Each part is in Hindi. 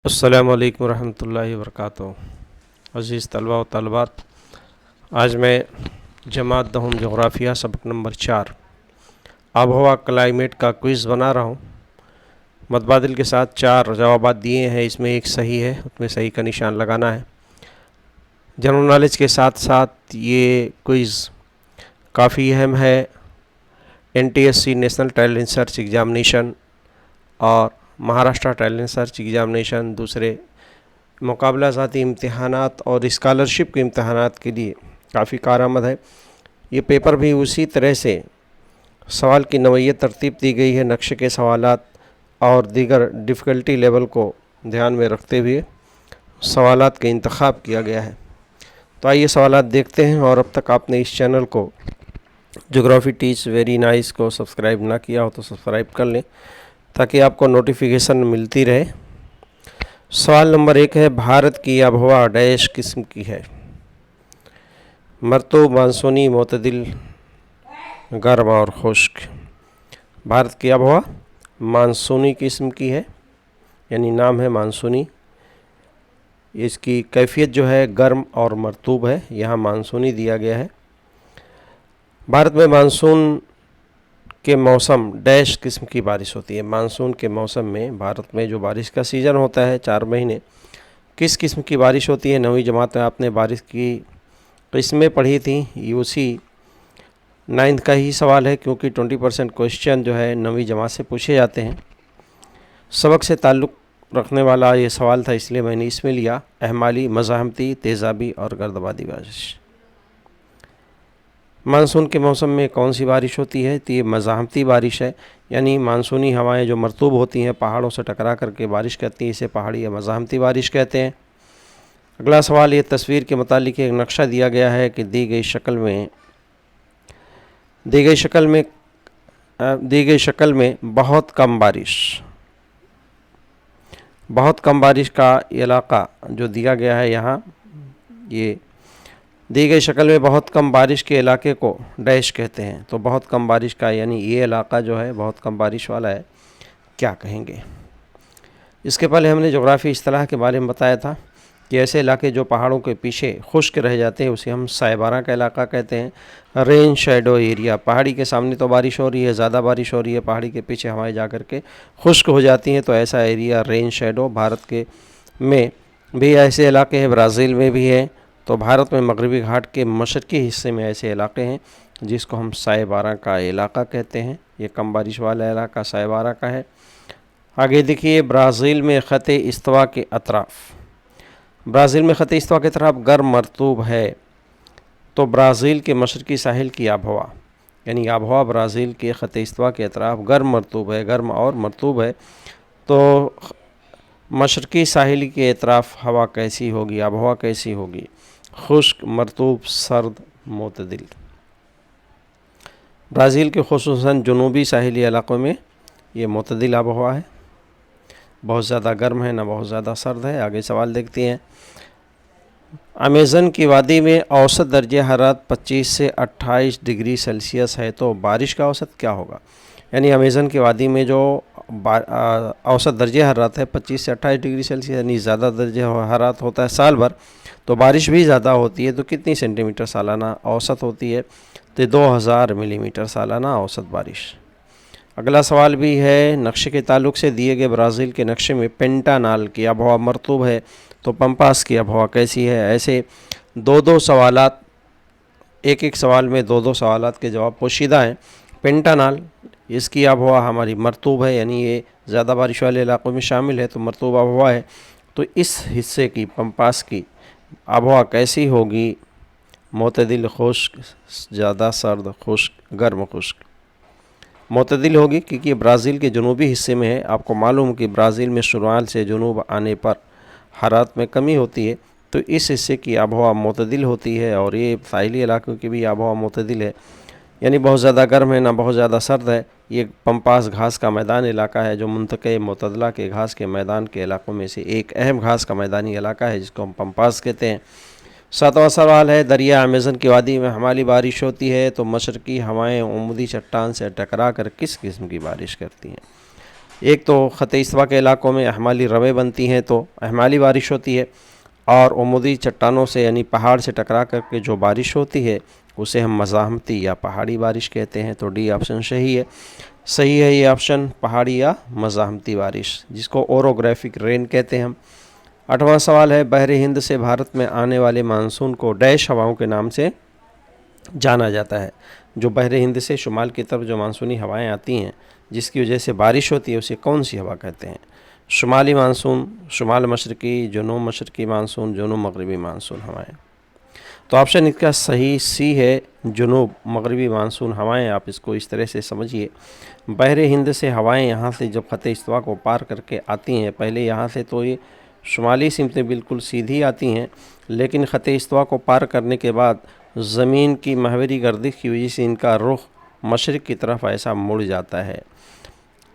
अस्सलामु अलैकुम रहमतुल्लाहि वबरकातुहू। अज़ीज़ तलबा व तलबात, आज मैं जमात दहम जोग्राफ़िया सबक नंबर 4 आबहवा क्लाइमेट का क्विज़ बना रहा हूँ। मतबादिल के साथ 4 जवाबात दिए हैं, इसमें एक सही है, उसमें सही का निशान लगाना है। जनरल नॉलेज के साथ साथ ये क्विज़ काफ़ी अहम है। NTSC national talent search examination और महाराष्ट्र टैलेंट सर्च एग्ज़ामिनेशन, दूसरे मुकाबला ज़ाती इम्तहानात और स्कॉलरशिप के इम्तहानात के लिए काफ़ी कारआमद है। ये पेपर भी उसी तरह से सवाल की नौइयत तरतीब दी गई है, नक्शे के सवालात और दीगर डिफ़िकल्टी लेवल को ध्यान में रखते हुए सवालात का इंतखाब किया गया है। तो आइए सवालात देखते हैं। और अब तक आपने इस चैनल को ज्योग्राफी टीच वेरी नाइस को सब्सक्राइब ना किया हो तो सब्सक्राइब कर लें ताकि आपको नोटिफिकेशन मिलती रहे। सवाल नंबर 1 है, भारत की आबहवा डैश किस्म की है? मरतूब, मानसूनी, मोतदिल, गर्म और खुश्क। भारत की आबहवा मानसूनी किस्म की है, यानी नाम है मानसूनी। इसकी कैफियत जो है गर्म और मरतूब है, यहाँ मानसूनी दिया गया है। भारत में मानसून के मौसम डैश किस्म की बारिश होती है। मानसून के मौसम में भारत में जो बारिश का सीज़न होता है 4 महीने, किस किस्म की बारिश होती है? 9वीं जमात में आपने बारिश की किस्में पढ़ी थी, ये उसी 9th का ही सवाल है, क्योंकि 20% क्वेश्चन जो है 9वीं जमात से पूछे जाते हैं। सबक से ताल्लुक़ रखने वाला ये सवाल था, इसलिए मैंने इसमें लिया अहमाली, मज़ाहमती, तेज़ाबी और गर्दबादी बारिश। मानसून के मौसम में कौन सी बारिश होती है? तो ये मज़ाहमती बारिश है, यानी मानसूनी हवाएं जो मरतूब होती हैं, पहाड़ों से टकरा करके बारिश करती हैं, इसे पहाड़ी या मज़ाहमती बारिश कहते हैं। अगला सवाल, ये तस्वीर के मुतालिक एक नक्शा दिया गया है कि दी गई शक्ल में बहुत कम बारिश का इलाका जो दिया गया है यहाँ, ये दी गई शक्ल में बहुत कम बारिश के इलाके को डैश कहते हैं। तो बहुत कम बारिश का, यानी ये इलाका जो है बहुत कम बारिश वाला है, क्या कहेंगे? इसके पहले हमने जोग्राफ़ी इस्तिलाह के बारे में बताया था कि ऐसे इलाके जो पहाड़ों के पीछे खुश्क रह जाते हैं उसे हम साइबारा का इलाका कहते हैं। रेन शेडो एरिया, पहाड़ी के सामने तो बारिश हो रही है, ज़्यादा बारिश हो रही है, पहाड़ी के पीछे हवाएं जा कर के खुश्क हो जाती हैं, तो ऐसा एरिया रेन शेडो। भारत के में भी ऐसे इलाके हैं, ब्राज़ील में भी है। तो भारत में मगरबी घाट के मशरक़ी हिस्से में ऐसे इलाके हैं जिसको हम साइबारा का इलाका कहते हैं। ये कम बारिश वाला इलाका साइबारा का है। आगे देखिए, ब्राज़ील में ख़त इस्तवा के अतराफ़ गर्म मरतूब है। तो ब्राज़ील के मशरक़ी साहिल की आबहवा, यानी आबहवा ब्राज़ील के ख़त इस्तवा के अतराफ़ गर्म मरतूब है, गर्म और मरतूब है। तो मशरक़ी साहिल के अतराफ़ हवा कैसी होगी, आबहवा कैसी होगी? खुश्क, मरतूब, सर्द, मोतदिल। ब्राज़ील के खुसूसन जुनूबी साहिली इलाक़ों में ये मोतदिल आबहवा है, बहुत ज़्यादा गर्म है, ना बहुत ज़्यादा सर्द है। आगे सवाल देखते हैं। अमेज़न की वादी में औसत दर्जे हरारत 25 से 28 डिग्री सेल्सियस है, तो बारिश का औसत क्या होगा? यानी अमेज़न की वादी में जो औसत दर्जे हरारत है 25 से 28 डिग्री सेल्सियस, यानी ज़्यादा दर्जे हरारत होता है साल भर, तो बारिश भी ज़्यादा होती है। तो कितनी सेंटीमीटर सालाना औसत होती है? तो 2000 मिलीमीटर सालाना औसत बारिश। अगला सवाल भी है नक्शे के ताल्लुक़ से। दिए गए ब्राज़ील के नक्शे में पेंटानाल की आबहवा मरतूब है, तो पंपास की आबहवा कैसी है? ऐसे 2-2 सवालात, एक सवाल में 2-2 सवालात के जवाब पोशीदा हैं। पेंटानाल, इसकी आबहवा हमारी मरतूब है, यानी ये ज़्यादा बारिश वाले इलाक़ों में शामिल है, तो मरतूब आबहवा है। तो इस हिस्से की पंपास की आबहवा कैसी होगी? मोतदिल, खुश्क, ज़्यादा सर्द, खुश्क, गर्म खुश्क। मोतदिल होगी, क्योंकि ब्राज़ील के जनूबी हिस्से में है। आपको मालूम कि ब्राज़ील में शुमाल से जनूब आने पर हरारत में कमी होती है, तो इस हिस्से की आबहवा मोतदिल होती है। और ये साहिली इलाकों की भी आबहवा मोतदिल है, यानी बहुत ज़्यादा गर्म है, ना बहुत ज़्यादा सर्द है। ये पंपास घास का मैदान इलाका है, जो मुंतक़े मोतदला के घास के मैदान के इलाकों में से एक अहम घास का मैदानी इलाका है, जिसको हम पंपास कहते हैं। 7वां सवाल है, दरिया अमेज़न की वादी में हमारी बारिश होती है, तो मशरक़ी हवाएं उमूदी चट्टान से टकरा कर किस किस्म की बारिश करती हैं? एक तो ख़त इस्तवा के इलाक़ों में अहमाली रवें बनती हैं तो अहमाली बारिश होती है, और उमूदी चट्टानों से यानी पहाड़ से टकरा करके जो बारिश होती है उसे हम मज़ाहमती या पहाड़ी बारिश कहते हैं। तो डी ऑप्शन सही है ये ऑप्शन, पहाड़ी या मज़ाहमती बारिश, जिसको ओरोग्राफिक रेन कहते हैं हम। 8वां सवाल है, बहरे हिंद से भारत में आने वाले मानसून को डैश हवाओं के नाम से जाना जाता है। जो बहरे हिंद से शुमाल की तरफ जो मानसूनी हवाएं आती हैं जिसकी वजह से बारिश होती है उसे कौन सी हवा कहते हैं? शुमाली मानसून, शुमाल मशरक़ी, जुनूब मशरक़ी मानसून, जुनूब मगरबी मानसून हवाएं। तो ऑप्शन इसका सही सी है, जुनूब मगरबी मानसून हवाएं। आप इसको इस तरह से समझिए, बहरे हिंद से हवाएं यहाँ से जब ख़त इस्तवा को पार करके आती हैं, पहले यहाँ से तो ये शुमाली सिमतें बिल्कुल सीधी आती हैं, लेकिन ख़त इस्तवा को पार करने के बाद ज़मीन की महवरी गर्दिश की वजह से इनका रुख मशरिक़ की तरफ ऐसा मुड़ जाता है।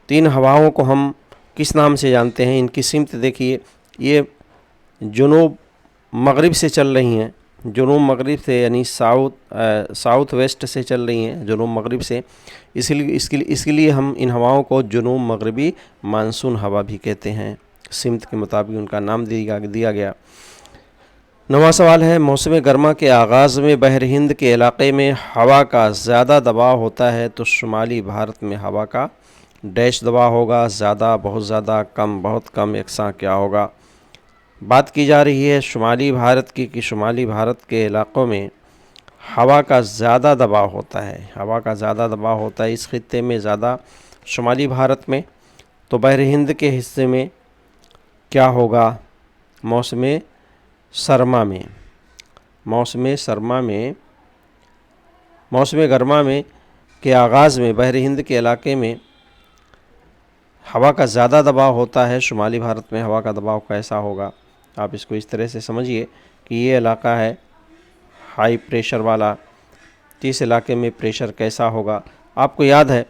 3 हवाओं को हम किस नाम से जानते हैं? इनकी सिमत देखिए, ये जुनूब मगरिब से चल रही हैं, जुनूब मगरिब से यानी साउथ वेस्ट से चल रही हैं, जुनूब मगरिब से, इसके लिए हम इन हवाओं को जुनूब मगरबी मानसून हवा भी कहते हैं। सिमत के मुताबिक उनका नाम दिया गया। 9वां सवाल है, मौसम गर्मा के आगाज़ में बहर हिंद के इलाक़े में हवा का ज़्यादा दबाव होता है तो शुमाली भारत में हवा का डैश दबाव होगा? ज़्यादा, बहुत ज़्यादा, कम, बहुत कम, यकसां क्या होगा? बात की जा रही है शुमाली भारत की कि शुमाली भारत के इलाक़ों में हवा का ज़्यादा दबाव होता है, हवा का ज़्यादा दबाव होता है इस खित्ते में ज़्यादा, शुमाली भारत में। तो बहर हिंद के हिस्से में क्या होगा? मौसम सरमा में, मौसम गर्मा में के आगाज़ में बहर हिंद के इलाके में हवा का ज़्यादा दबाव होता है। शुमाली भारत में हवा का दबाव कैसा होगा? आप इसको इस तरह से समझिए कि ये इलाका है हाई प्रेशर वाला, तो इस इलाके में प्रेशर कैसा होगा? आपको याद है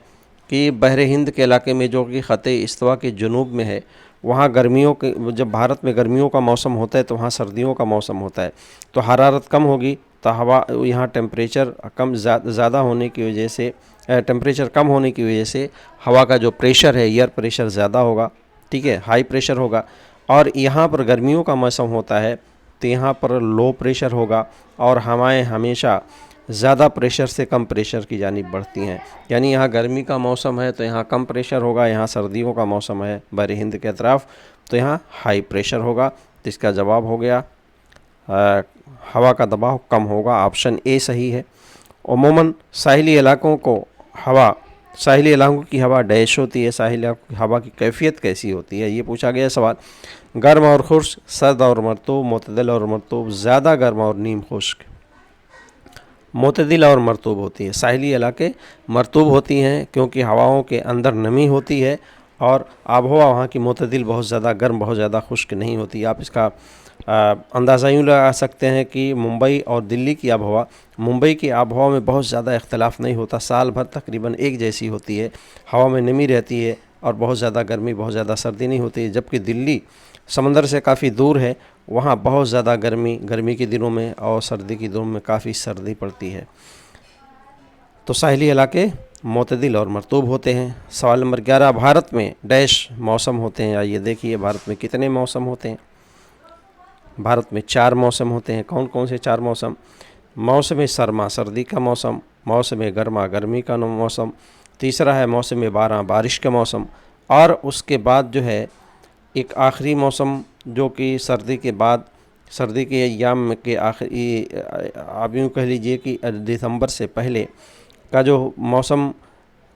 कि बहर हिंद के इलाके में जो कि ख़त इस्तवा के जुनूब में है, वहाँ गर्मियों के, जब भारत में गर्मियों का मौसम होता है तो वहाँ सर्दियों का मौसम होता है, तो हरारत कम होगी तो हवा यहाँ टेम्परेचर ज़्यादा होने की वजह से, टेम्परेचर कम होने की वजह से हवा का जो प्रेशर है, एयर प्रेशर ज़्यादा होगा, ठीक है, हाई प्रेशर होगा। और यहाँ पर गर्मियों का मौसम होता है तो यहाँ पर लो प्रेशर होगा और हवाएं हमेशा ज़्यादा प्रेशर से कम प्रेशर की जानिब बढ़ती हैं। यानी यहाँ गर्मी का मौसम है तो यहाँ कम प्रेशर होगा, यहाँ सर्दियों का मौसम है बहर हिंद के अतराफ़ तो यहाँ हाई प्रेशर होगा। तो इसका जवाब हो गया हवा का दबाव कम होगा, ऑप्शन ए सही है। अमूमन साहिली इलाकों की हवा डैश होती है, साहिली इलाकों की हवा की कैफियत कैसी होती है, ये पूछा गया सवाल। गर्म और खुश्क, सर्द और मरतूब, मुतदिल और मरतूब, ज़्यादा गर्म और नीम खुश्क। मुतदिल और मरतूब होती है, साहिली इलाके मरतूब होती हैं क्योंकि हवाओं के अंदर नमी होती है और आबहवा वहाँ की मुतदिल, बहुत ज़्यादा गर्म, बहुत ज़्यादा खुश्क नहीं होती। आप इसका अंदाज़ा यूँ लगा सकते हैं कि मुंबई और दिल्ली की आबहवा, मुंबई की आबहवा में बहुत ज़्यादा इख्तलाफ नहीं होता, साल भर तकरीबन एक जैसी होती है, हवा में नमी रहती है और बहुत ज़्यादा गर्मी, बहुत ज़्यादा सर्दी नहीं होती। जबकि दिल्ली समंदर से काफ़ी दूर है, वहाँ बहुत ज़्यादा गर्मी के दिनों में और सर्दी के दिनों में काफ़ी सर्दी पड़ती है। तो साहिली इलाके मुतदिल और मरतूब होते हैं। सवाल नंबर 11, भारत में डैश मौसम होते हैं? आइए देखिए भारत में कितने मौसम होते हैं। भारत में 4 मौसम होते हैं। कौन कौन से 4 मौसम? मौसम सरमा, सर्दी का मौसम, मौसम गर्मा, गर्मी का मौसम, तीसरा है मौसम बारा, बारिश का मौसम, और उसके बाद जो है एक आखिरी मौसम जो कि सर्दी के बाद, सर्दी के अय्याम के आखिरी, आप यूँ कह लीजिए कि दिसंबर से पहले का जो मौसम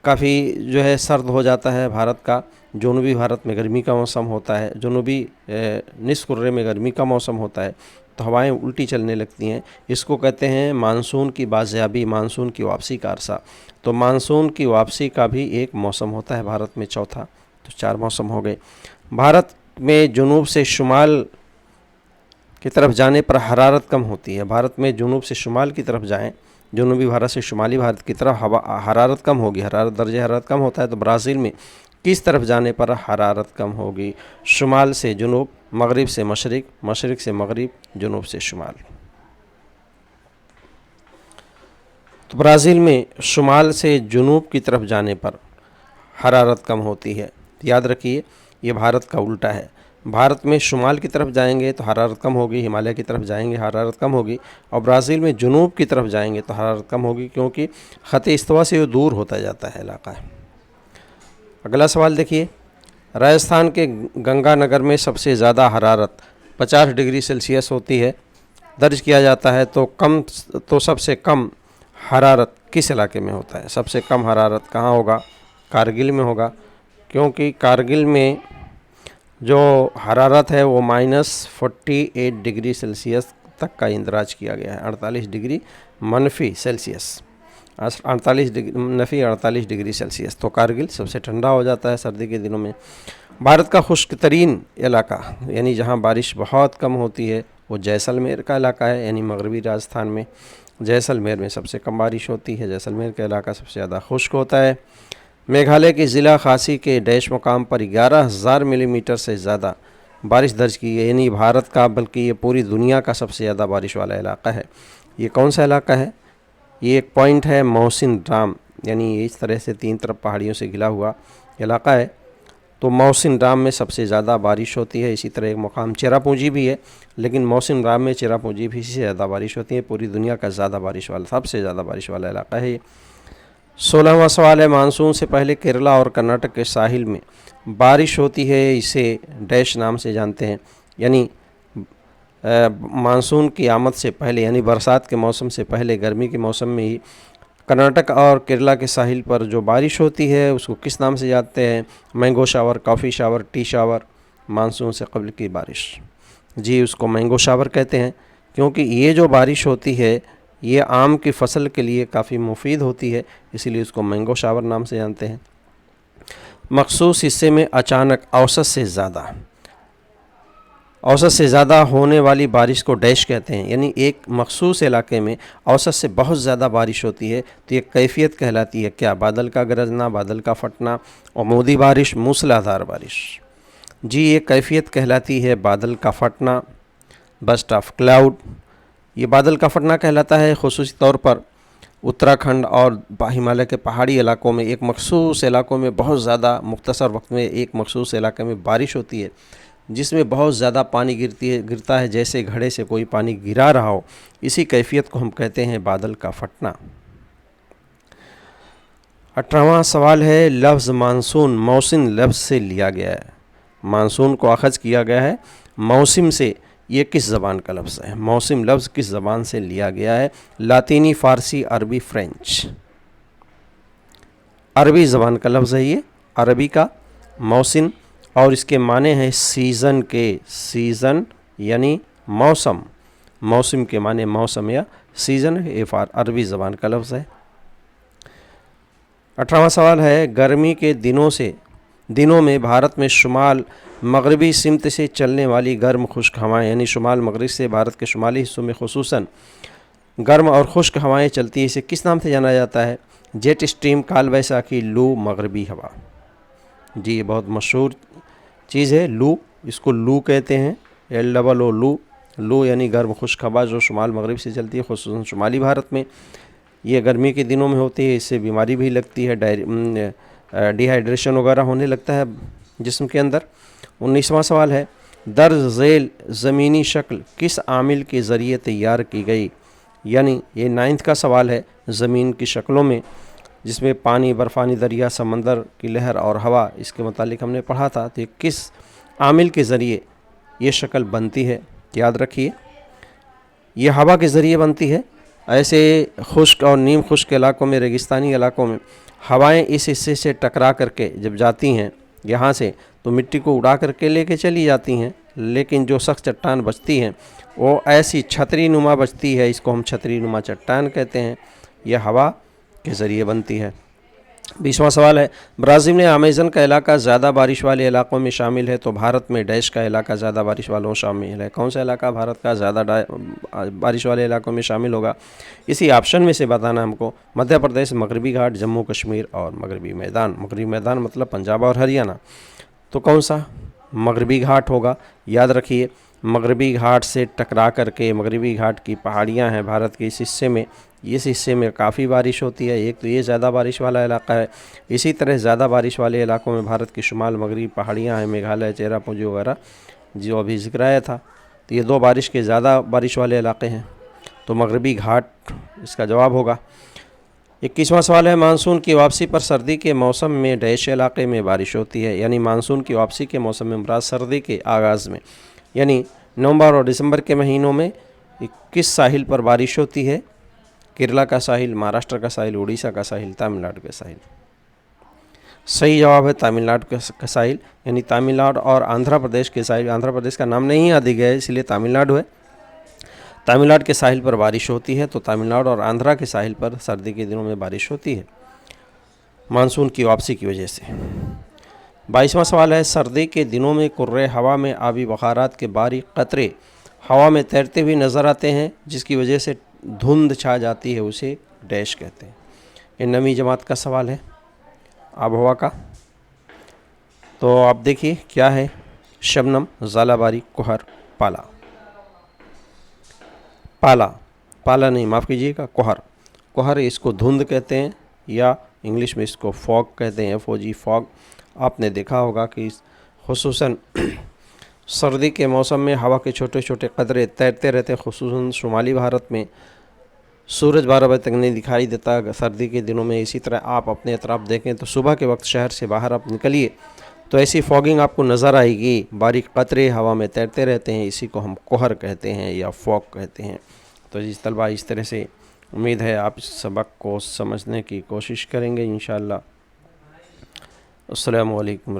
काफ़ी जो है सर्द हो जाता है भारत का। जनूबी भारत में गर्मी का मौसम होता है, जनूबी निस्फ़ कुर्रे में गर्मी का मौसम होता है, तो हवाएं उल्टी चलने लगती हैं। इसको कहते हैं मानसून की बाज़याबी, मानसून की वापसी का अरसा। तो मानसून की वापसी का भी एक मौसम होता है भारत में, चौथा। तो 4 मौसम हो गए। भारत में जुनूब से शुमाल की तरफ जाने पर हरारत कम होती है। भारत में जुनूब से शुमाल की तरफ जाएं, जनूबी भारत से शुमाली भारत की तरफ हरारत कम होगी, दर्जे हरारत कम होता है। तो ब्राज़ील में किस तरफ जाने पर हरारत कम होगी? शुमाल से जुनूब, मगरिब से मशरिक़, मशरिक़ से मगरिब, जुनूब से शुमाल। तो ब्राज़ील में शुमाल से जुनूब की तरफ जाने पर हरारत कम होती है। याद रखिए, ये भारत का उल्टा है। भारत में शुमाल की तरफ जाएंगे तो हरारत कम होगी, हिमालय की तरफ जाएंगे हरारत कम होगी, और ब्राज़ील में जुनूब की तरफ जाएंगे तो हरारत कम होगी, क्योंकि ख़त इस्तवा से वो दूर होता जाता है इलाका है। अगला सवाल देखिए, राजस्थान के गंगानगर में सबसे ज़्यादा हरारत 50 डिग्री सेल्सियस होती है, दर्ज किया जाता है, तो सबसे कम हरारत किस इलाके में होता है? सबसे कम हरारत कहाँ होगा? कारगिल में होगा, क्योंकि कारगिल में जो हरारत है वो -48 डिग्री सेल्सियस तक का इंदराज किया गया है। 48 डिग्री मनफी सेल्सियस, 48 डिग्री सेल्सियस। तो कारगिल सबसे ठंडा हो जाता है सर्दी के दिनों में। भारत का खुश्क तरीन इलाका, यानी जहाँ बारिश बहुत कम होती है, वो जैसलमेर का इलाका है, यानी मगरबी राजस्थान में जैसलमेर में सबसे कम बारिश होती है। जैसलमेर का इलाका सबसे ज़्यादा खुश्क होता है। मेघालय के ज़िला खासी के डैश मुकाम पर 11,000 मिलीमीटर से ज़्यादा बारिश दर्ज की है, यानी भारत का बल्कि ये पूरी दुनिया का सबसे ज़्यादा बारिश वाला इलाका है। ये कौन सा इलाका है? ये एक पॉइंट है मोहसिन राम, यानी इस तरह से 3 तरफ पहाड़ियों से घिरा हुआ इलाका है। तो मोहसिन राम में सबसे ज़्यादा बारिश होती है। इसी तरह एक मुकाम चेरापूंजी भी है, लेकिन मोहसिन राम में चेरापूंजी भी से ज़्यादा बारिश होती है। पूरी दुनिया का सबसे ज़्यादा बारिश वाला इलाका है ये। 16वां सवाल है, मानसून से पहले केरला और कर्नाटक के साहिल में बारिश होती है, इसे डैश नाम से जानते हैं। यानी मानसून की आमद से पहले, यानी बरसात के मौसम से पहले, गर्मी के मौसम में ही कर्नाटक और केरला के साहिल पर जो बारिश होती है उसको किस नाम से जानते हैं? Mango shower, coffee shower, T shower. Monsoon से कबल की बारिश, जी उसको मैंगो शावर कहते हैं, क्योंकि ये जो बारिश होती है ये आम की फसल के लिए काफ़ी मुफीद होती है, इसीलिए उसको मैंगो शावर नाम से जानते हैं। मखसूस हिस्से में अचानक औसत से ज़्यादा होने वाली बारिश को डैश कहते हैं। यानी एक मखसूस इलाके में औसत से बहुत ज़्यादा बारिश होती है तो ये कैफियत कहलाती है क्या? बादल का गरजना, बादल का फटना, अमूदी बारिश, मूसलाधार बारिश। जी ये कैफियत कहलाती है बादल का फटना, बस्ट ऑफ क्लाउड। ये बादल का फटना कहलाता है खुसूसी तौर पर उत्तराखंड और हिमालय के पहाड़ी इलाकों में। एक मखसूस इलाकों में बहुत ज़्यादा मुख्तसर वक्त में एक मखसूस इलाके में बारिश होती है जिसमें बहुत ज़्यादा पानी गिरता है, जैसे घड़े से कोई पानी गिरा रहा हो। इसी कैफियत को हम कहते हैं बादल का फटना। 18वां सवाल है, लफ्ज़ मानसून मौसिम लफ्ज़ से लिया गया है। मानसून को अखज़ किया गया है मौसिम से, ये किस ज़बान का लफ्ज़ है? मौसिम लफ्ज़ किस ज़बान से लिया गया है? लातीनी, फ़ारसी, अरबी, फ्रेंच। अरबी ज़बान का लफ्ज़ है ये, अरबी का मौसिम, और इसके माने हैं सीज़न के। सीज़न यानी मौसम, मौसम के माने मौसम या सीज़न है, ये अरबी ज़बान का लफ्ज़ है। 18वां सवाल है, गर्मी के दिनों में भारत में शुमाल मगरबी सिमत से चलने वाली गर्म खुश्क हवाएं, यानी शुमाल मगरब से भारत के शुमाली हिस्सों में खुसूसन गर्म और खुश्क हवाएं चलती है, इसे किस नाम से जाना जाता है? जेट स्ट्रीम, काल बैसाखी, लू, मगरबी हवा। जी ये बहुत मशहूर चीज़ है लू, इसको लू कहते हैं, LOO लू। लू यानी गर्म खुश्क हवा जो शुमाल मगरब से चलती है, खुसूसन शुमाली भारत में। ये गर्मी के दिनों में होती है, इससे बीमारी भी लगती है, डिहाइड्रेशन वगैरह होने लगता है जिस्म के अंदर। 19वां सवाल है, दर्ज झेल ज़मीनी शक्ल किस आमिल के ज़रिए तैयार की गई? यानी ये 9th का सवाल है, ज़मीन की शक्लों में जिसमें पानी, बर्फ़ानी दरिया, समंदर की लहर और हवा, इसके मुतालिक हमने पढ़ा था। तो किस आमिल के ज़रिए ये शक्ल बनती है? याद रखिए ये हवा के ज़रिए बनती है। ऐसे खुश्क और नीम खुश्क इलाकों में, रेगिस्तानी इलाकों में हवाएं इस हिस्से से टकरा करके जब जाती हैं यहाँ से, तो मिट्टी को उड़ा करके लेके चली जाती हैं, लेकिन जो सख्त चट्टान बचती हैं वो ऐसी छतरी नुमा बचती है, इसको हम छतरी नुमा चट्टान कहते हैं। यह हवा के ज़रिए बनती है। 20वां सवाल है, ब्राज़ील में अमेज़न का इलाका ज़्यादा बारिश वाले इलाकों में शामिल है, तो भारत में डैश का इलाका ज़्यादा बारिश वालों में शामिल है। कौन सा इलाका भारत का ज़्यादा बारिश वाले इलाकों में शामिल होगा? इसी ऑप्शन में से बताना हमको। मध्य प्रदेश, मगरबी घाट, जम्मू कश्मीर और मगरबी मैदान। मगरबी मैदान मतलब पंजाब और हरियाणा। तो कौन सा? मगरबी घाट होगा। याद रखिए मगरबी घाट से टकरा करके, मगरबी घाट की पहाड़ियाँ हैं भारत के इस हिस्से में, इस हिस्से में काफ़ी बारिश होती है। एक तो ये ज़्यादा बारिश वाला इलाका है। इसी तरह ज़्यादा बारिश वाले इलाकों में भारत की शुमाल मगरबी पहाड़ियाँ हैं, मेघालय, चेरापूंजी वगैरह, जो अभी जिक्र आया था। तो ये 2 बारिश के ज़्यादा बारिश वाले इलाके हैं, तो मगरबी घाट इसका जवाब होगा। 21वां सवाल है, मानसून की वापसी पर सर्दी के मौसम में डैश इलाके में बारिश होती है। यानी मानसून की वापसी के मौसम में मुराद सर्दी के आगाज़ में, यानी नवंबर और दिसंबर के महीनों में किस साहिल पर बारिश होती है? केरला का साहिल, महाराष्ट्र का साहिल, उड़ीसा का साहिल, तमिलनाडु का साहिल। सही जवाब है तमिलनाडु का साहिल, यानी तमिलनाडु और आंध्र प्रदेश के साहिल। आंध्र प्रदेश का नाम नहीं याद गया है, इसलिए तमिलनाडु है। तमिलनाडु के साहिल पर बारिश होती है, तो तमिलनाडु और आंध्रा के साहिल पर सर्दी के दिनों में बारिश होती है मानसून की वापसी की वजह से। 22वां सवाल है, सर्दी के दिनों में कुर्रे हवा में आबी बखारात के बारीक कतरे हवा में तैरते हुए नज़र आते हैं, जिसकी वजह से धुंध छा जाती है, उसे डैश कहते हैं। ये नवी जमात का सवाल है आबहवा का। तो आप देखिए क्या है, शबनम, ज़ालाबारी, कुहर, पाला। पाला नहीं, माफ़ कीजिएगा, कुहर इसको धुंध कहते हैं, या इंग्लिश में इसको फॉग कहते हैं, FOG, फॉग। आपने देखा होगा कि खुसूसन सर्दी के मौसम में हवा के छोटे छोटे कतरे तैरते रहते हैं, खुसूसन शुमाली भारत में सूरज 12 बजे तक नहीं दिखाई देता सर्दी के दिनों में। इसी तरह आप अपने अतराफ देखें तो सुबह के वक्त शहर से बाहर आप निकलिए तो ऐसी फॉगिंग आपको नज़र आएगी, बारीक कतरे हवा में तैरते रहते हैं, इसी को हम कोहर कहते हैं या फॉग कहते हैं। तो जी तलबा, इस तरह से उम्मीद है आप इस सबक को समझने की कोशिश करेंगे इंशाअल्लाह। अस्सलामु अलैकुम।